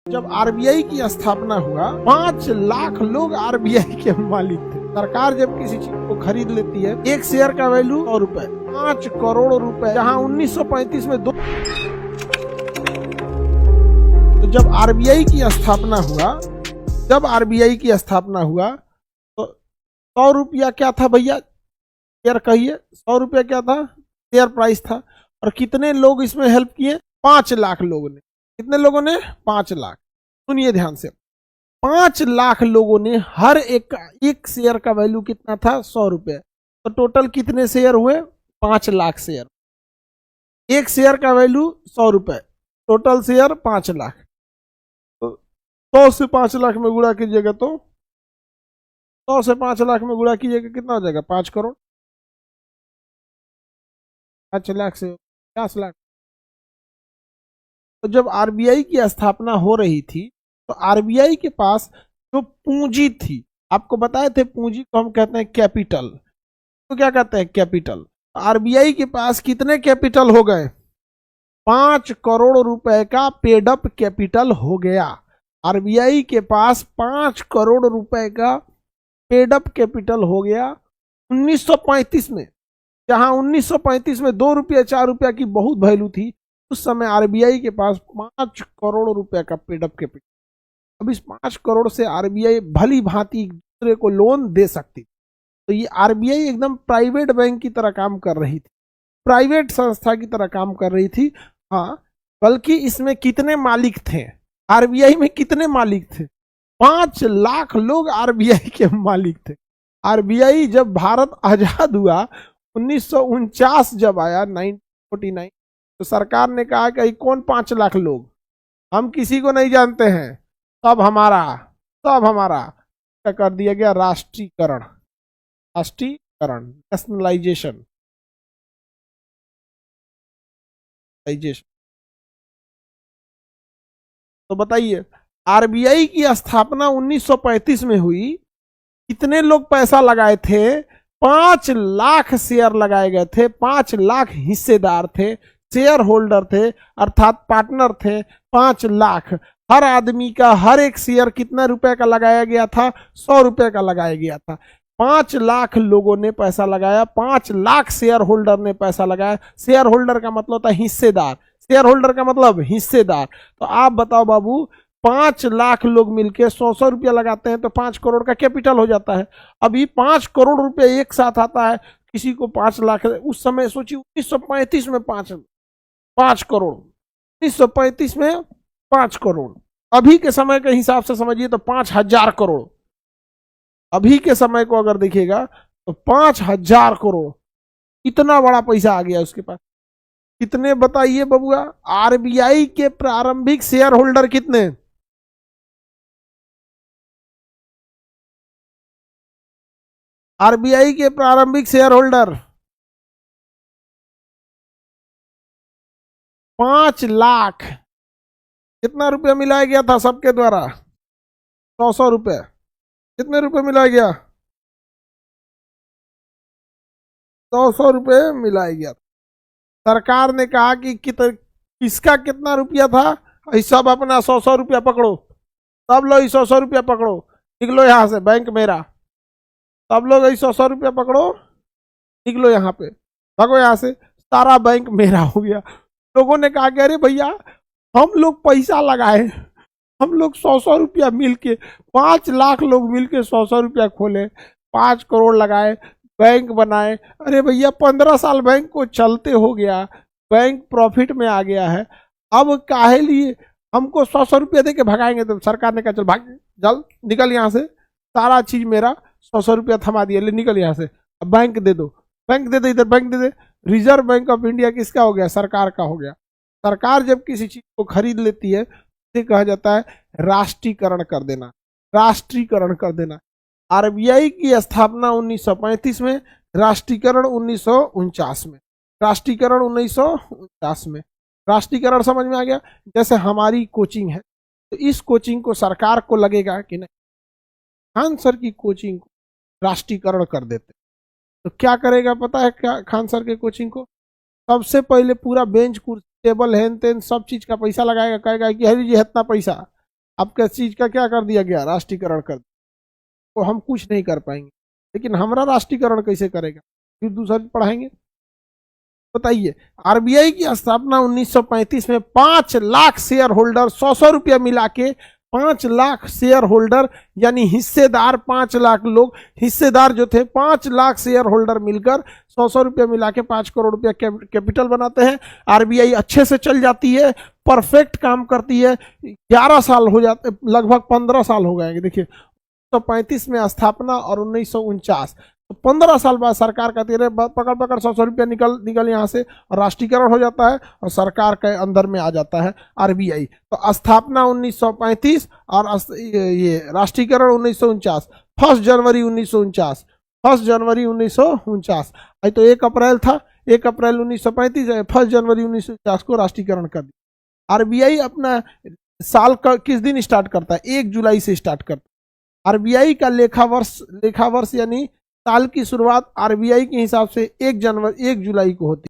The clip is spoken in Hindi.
जब आरबीआई की स्थापना हुआ 5 लाख लोग आरबीआई के मालिक थे। सरकार जब किसी चीज को खरीद लेती है, एक शेयर का वैल्यू 100 रुपए, 5 करोड़ रुपए, जहां 1935 में तो जब आरबीआई की स्थापना हुआ तो 100 रुपया क्या था भैया, शेयर कहिए, 100 रुपया क्या था, शेयर प्राइस था। और कितने लोग इसमें हेल्प किए? 5 लाख लोगों ने। कितने लोगों ने? 5 लाख। सुनिए ध्यान से, 5 लाख लोगों ने, हर एक शेयर का वैल्यू कितना था? 100 रुपये। तो टोटल कितने शेयर हुए? 5 लाख शेयर। एक शेयर का वैल्यू 100 रुपये, टोटल शेयर 5 लाख। तो 100 से 5 लाख में गुणा कीजिएगा तो 100 से 5 लाख में गुणा कीजिएगा कितना हो जाएगा? 5 करोड़। 5 लाख से 50 लाख। तो जब आरबीआई की स्थापना हो रही थी तो आरबीआई के पास जो पूंजी थी, आपको बताए थे पूंजी को हम कहते हैं कैपिटल। तो क्या कहते हैं? कैपिटल। आरबीआई के पास कितने कैपिटल हो गए? 5 करोड़ रुपए का पेड अप कैपिटल हो गया। आरबीआई के पास 5 करोड़ रुपए का पेड अप कैपिटल हो गया 1935 में। जहां 1935 में 2 रुपया 4 रुपया की बहुत वैल्यू थी, उस समय आरबीआई के पास 5 करोड़ रुपए का पेड अप कैपिटल। अब इस 5 करोड़ से आरबीआई भली भांति एक दूसरे को लोन दे सकती। तो ये आरबीआई एकदम प्राइवेट बैंक की तरह काम कर रही थी, प्राइवेट संस्था की तरह काम कर रही थी। हाँ, बल्कि इसमें कितने मालिक थे? आरबीआई में कितने मालिक थे? 5 लाख लोग आरबीआई के मालिक थे। आरबीआई जब भारत आजाद हुआ 1949 जब आया 1949, तो सरकार ने कहा कि कौन 5 लाख लोग, हम किसी को नहीं जानते हैं, सब हमारा, सब हमारा। क्या कर दिया गया? राष्ट्रीयकरण। राष्ट्रीयकरण, नेशनलाइजेशन। तो बताइए, आरबीआई की स्थापना 1935 में हुई, कितने लोग पैसा लगाए थे? 5 लाख शेयर लगाए गए थे, 5 लाख हिस्सेदार थे, शेयर होल्डर थे, अर्थात पार्टनर थे 5 लाख। हर आदमी का हर एक शेयर कितना रुपए का लगाया गया था? 100 रुपए का लगाया गया था। 5 लाख लोगों ने पैसा लगाया, 5 लाख शेयर होल्डर ने पैसा लगाया। शेयर होल्डर का मतलब होता है हिस्सेदार, शेयर होल्डर का मतलब हिस्सेदार। तो आप बताओ बाबू, 5 लाख लोग मिलकर 100 रुपया लगाते हैं तो 5 करोड़ का कैपिटल हो जाता है। अभी 5 करोड़ रुपया एक साथ आता है, किसी को 5 लाख। उस समय सोचिए 1935 में 5 करोड़, 1935 में 5 करोड़। अभी के समय के हिसाब से समझिए तो 5,000 करोड़। अभी के समय को अगर देखिएगा तो 5,000 करोड़, इतना बड़ा पैसा आ गया उसके पास। कितने बताइए बबुआ? आरबीआई के प्रारंभिक शेयर होल्डर कितने? आरबीआई के प्रारंभिक शेयर होल्डर 5 लाख। कितना रुपया मिलाया गया था सबके द्वारा? 100 रुपये। कितने रुपए मिलाया गया? 100 रुपये मिलाया गया। सरकार ने कहा कि किसका कितना रुपया था? सब अपना 100 रुपया पकड़ो, सब लोग 100 रुपया पकड़ो, निकलो यहाँ से, बैंक मेरा। सब लोग 100 रुपया पकड़ो, निकलो यहाँ पे, भागो यहाँ से, सारा बैंक मेरा हो गया। लोगों ने कहा कि अरे भैया, हम लोग पैसा लगाए, हम लोग 100 रुपया मिलके, 5 लाख लोग मिलके 100 रुपया खोले, 5 करोड़ लगाए, बैंक बनाए। अरे भैया, 15 साल बैंक को चलते हो गया, बैंक प्रॉफिट में आ गया है, अब काहे लिए हमको 100 रुपया दे के भगाएंगे? तो सरकार ने कहा चल भाग, चल निकल यहाँ से, सारा चीज मेरा, 100 रुपया थमा दिया, ले निकल यहाँ से, अब बैंक दे दो, बैंक दे दे, इधर bank they they. Reserve bank of India किसका हो गया? सरकार का हो गया। सरकार जब किसी चीज को खरीद लेती है, इसे कहा जाता है राष्ट्रीयकरण कर देना, राष्ट्रीयकरण कर देना। आरबीआई की स्थापना 1935 में, राष्ट्रीयकरण 1949 में, राष्ट्रीयकरण 1949 में। राष्ट्रीयकरण समझ में आ गया? जैसे हमारी कोचिंग है, तो इस कोचिंग को सरकार को लगेगा कि नहीं, खान सर की कोचिंग को राष्ट्रीयकरण कर देते, तो क्या करेगा पता है? क्या खान सर के कोचिंग को सबसे पहले पूरा बेंच कुर्सी टेबल हैन तेन सब चीज का पैसा लगाएगा, कहेगा कि हरी जी इतना पैसा, आपका चीज का क्या कर दिया गया, राष्ट्रीयकरण कर दिया। तो हम कुछ नहीं कर पाएंगे, लेकिन हमारा राष्ट्रीयकरण कैसे करेगा, फिर दूसरा पढ़ाएंगे। बताइए, आरबीआई की स्थापना 1935 में 5 लाख शेयर होल्डर 100 रुपया मिला के 5 लाख शेयर होल्डर यानी हिस्सेदार 5 लाख लोग, हिस्सेदार जो थे 5 लाख शेयर होल्डर मिलकर 100 रुपया मिला के 5 करोड़ रुपया कैपिटल बनाते हैं। आरबीआई अच्छे से चल जाती है, परफेक्ट काम करती है। 11 साल हो जाते, लगभग 15 साल हो गए। देखिए 1935 में स्थापना और 1949, तो 15 साल बाद सरकार कहती है पकड़ पकड़ 100 रुपया निकल यहाँ से, और राष्ट्रीयकरण हो जाता है और सरकार के अंदर में आ जाता है आरबीआई। तो स्थापना 1935 और ये राष्ट्रीयकरण 1949, 1 जनवरी 1949, 1 जनवरी 1949। तो 1 अप्रैल था, 1 अप्रैल 1935, 1 जनवरी 1949 को राष्ट्रीयकरण कर दिया। आरबीआई अपना साल का किस दिन स्टार्ट करता है, 1 जुलाई से स्टार्ट करता है। आरबीआई का लेखा वर्ष यानी साल की शुरुआत आरबीआई के हिसाब से 1 जुलाई को होती है।